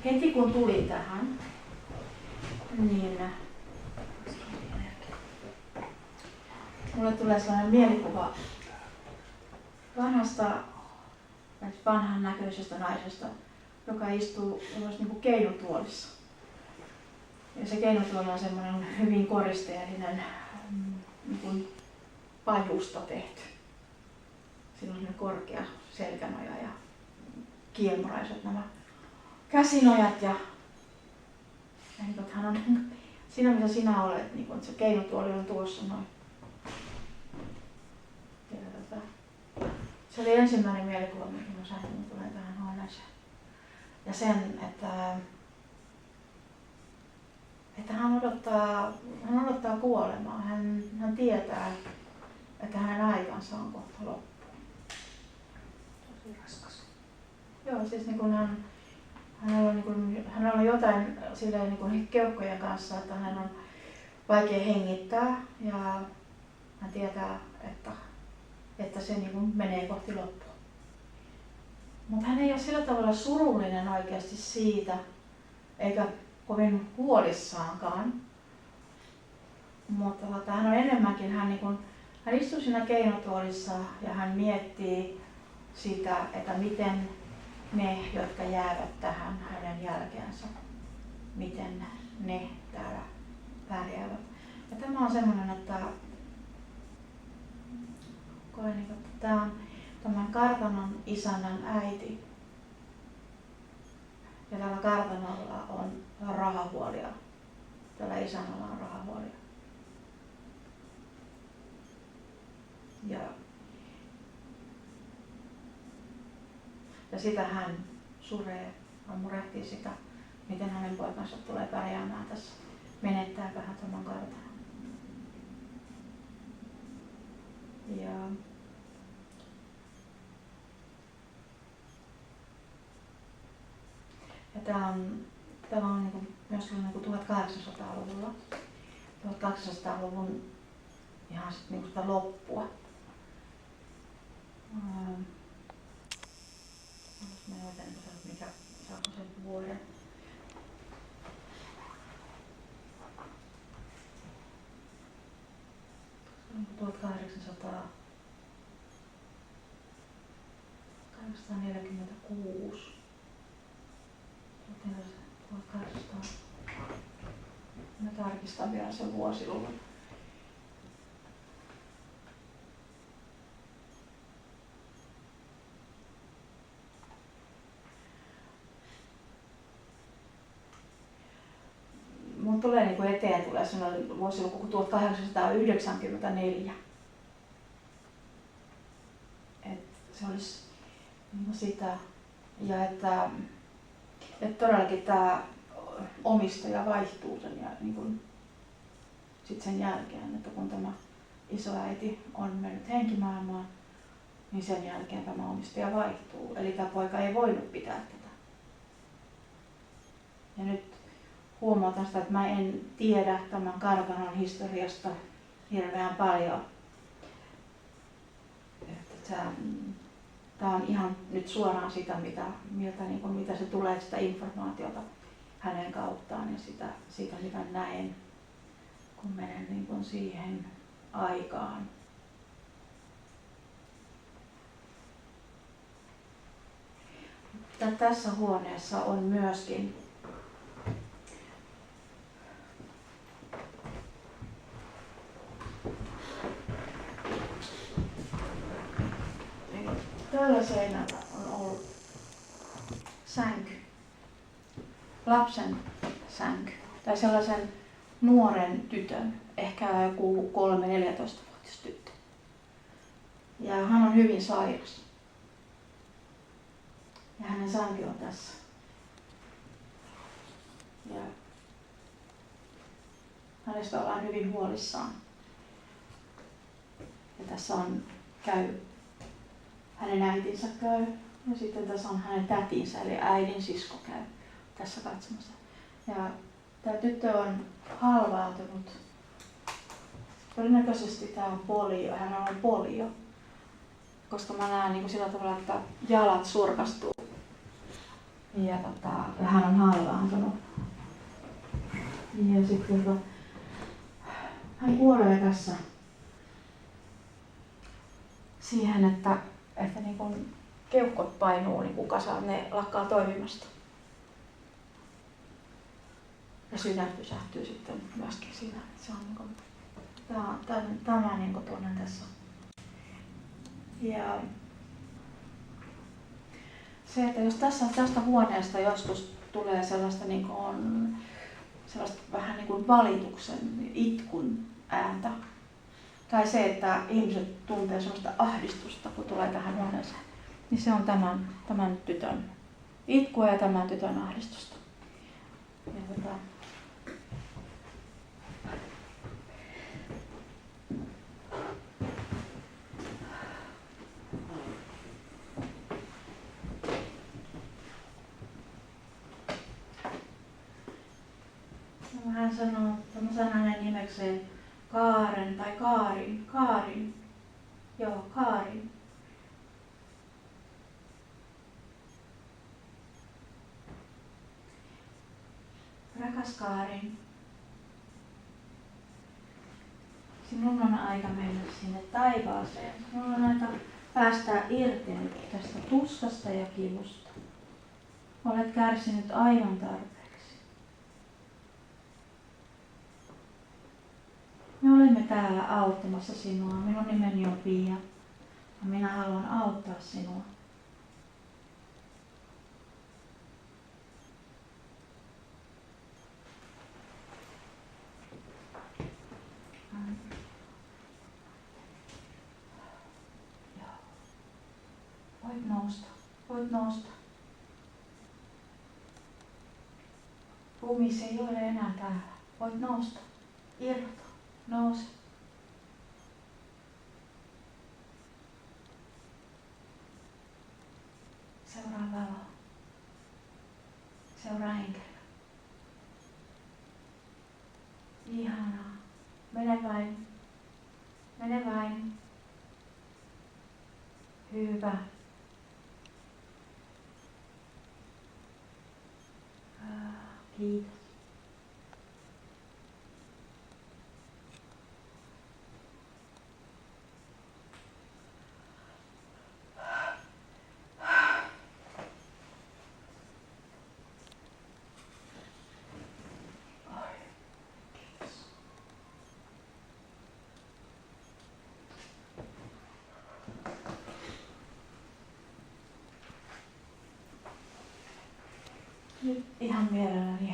heti kun tulin tähän, niin mulle tulee sellainen mielikuva vanhan näköisestä naisesta, joka istuu niin kuin keinutuolissa. Ja se keinutuoli on semmoinen hyvin koristeellinen, niin kuin pajusta tehty. Siinä on korkea selkänoja ja kiemuraiset nämä käsinojat. Ja niin hän on siinä, missä sinä olet, niin se keinutuoli on tuossa noin. Se oli ensimmäinen mielikuva, minkä mä sain, kun tulen tähän huoneeseen. Ja sen, että hän odottaa kuolemaa. Hän tietää, että hänen aikansa on kohta loppu. Tosi raskas. Joo, siis niin kuin hänellä on jotain silleen niin kuin keuhkojen kanssa, että hän on vaikea hengittää ja hän tietää, että se niin kuin menee kohti loppua. Mutta hän ei ole sillä tavalla surullinen oikeasti siitä, eikä kovin huolissaankaan. Mutta hän on enemmänkin, hän istuu siinä keinutuolissa ja hän miettii sitä, että miten ne, jotka jäävät tähän hänen jälkeensä, miten ne täällä pärjäävät. Ja tämä on semmoinen, että koen, että tämä on tämän kartanon isännän äiti. Ja tällä kartanolla on rahahuolia. Tällä isännällä on rahahuolia. Ja sitä hän suree, hän murehtii sitä, miten hänen poikansa tulee pärjäämään tässä. Menettääkö hän tämän kartanon. Ja tämä on niin myöskin niin 1800-luvulla, 1800-luvun ihan niin sitä loppua. Mä näytän, mikä saa sen vuoden. Se on 1846. 1800. Mä tarkistan vielä sen vuosiluvun. Mun tulee niin kuin eteen tulee sellainen vuosiluku kuin 1894. Se olisi niin sitä. Ja että todellakin tämä omistaja vaihtuu sen jälkeen, että kun tämä isoäiti on mennyt henkimaailmaan, niin sen jälkeen tämä omistaja vaihtuu. Eli tämä poika ei voinut pitää tätä. Ja nyt huomautan sitä, että mä en tiedä tämän kartanon historiasta hirveän paljon. Tämä on ihan nyt suoraan sitä, mitä se tulee, sitä informaatiota hänen kauttaan ja siitä mitä näen, kun menen siihen aikaan. Tässä huoneessa on myöskin tällä seinällä on ollut sänky, lapsen sänky tai sellaisen nuoren tytön, ehkä joku 3-14-vuotias tyttö. Ja hän on hyvin sairas. Ja hänen sänky on tässä. Ja hänestä ollaan hyvin huolissaan. Ja tässä hänen äitinsä käy ja sitten tässä on hänen tätinsä eli äidin sisko käy tässä katsomassa. Ja tämä tyttö on halvaantunut. Todennäköisesti tämä on polio, hän on polio, koska mä näen sillä tavalla, että jalat surkastuu Ja hän on halvaantunut. Ja sitten hän kuolee tässä siihen, että niin kun keuhkot painuu niin kasaan, ne lakkaa toimimasta. Ja sydän pysähtyy sitten myöskin siinä. Se on niin kuin, tämä niin kuin tunnen tässä. Ja se, että jos tästä huoneesta joskus tulee sellaista, niin kuin, sellaista vähän niin kuin valituksen, itkun ääntä, tai se, että ihmiset tuntee sellaista ahdistusta, kun tulee tähän huoneeseen, niin se on tämän tytön itkua ja tämän tytön ahdistusta. Ja hän sanoo, että mä sanon hänen nimekseen Kaaren tai Kaarin. Joo, Kaarin. Rakas Kaarin, sinun on aika mennä sinne taivaaseen. Sinun on aika päästää irti nyt tästä tuskasta ja kivusta. Olet kärsinyt aivan tarpeeksi. Me olemme täällä auttamassa sinua. Minun nimeni on Pia ja minä haluan auttaa sinua. Voit nousta. Voit nousta. Ruumis ei ole enää täällä. Voit nousta. Irrota. Nouse. Seuraa valoa. Seuraa enkeliä. Ihanaa. Mene vain. Mene vain. Hyvä. Kiitos. Nyt ihan mielelläni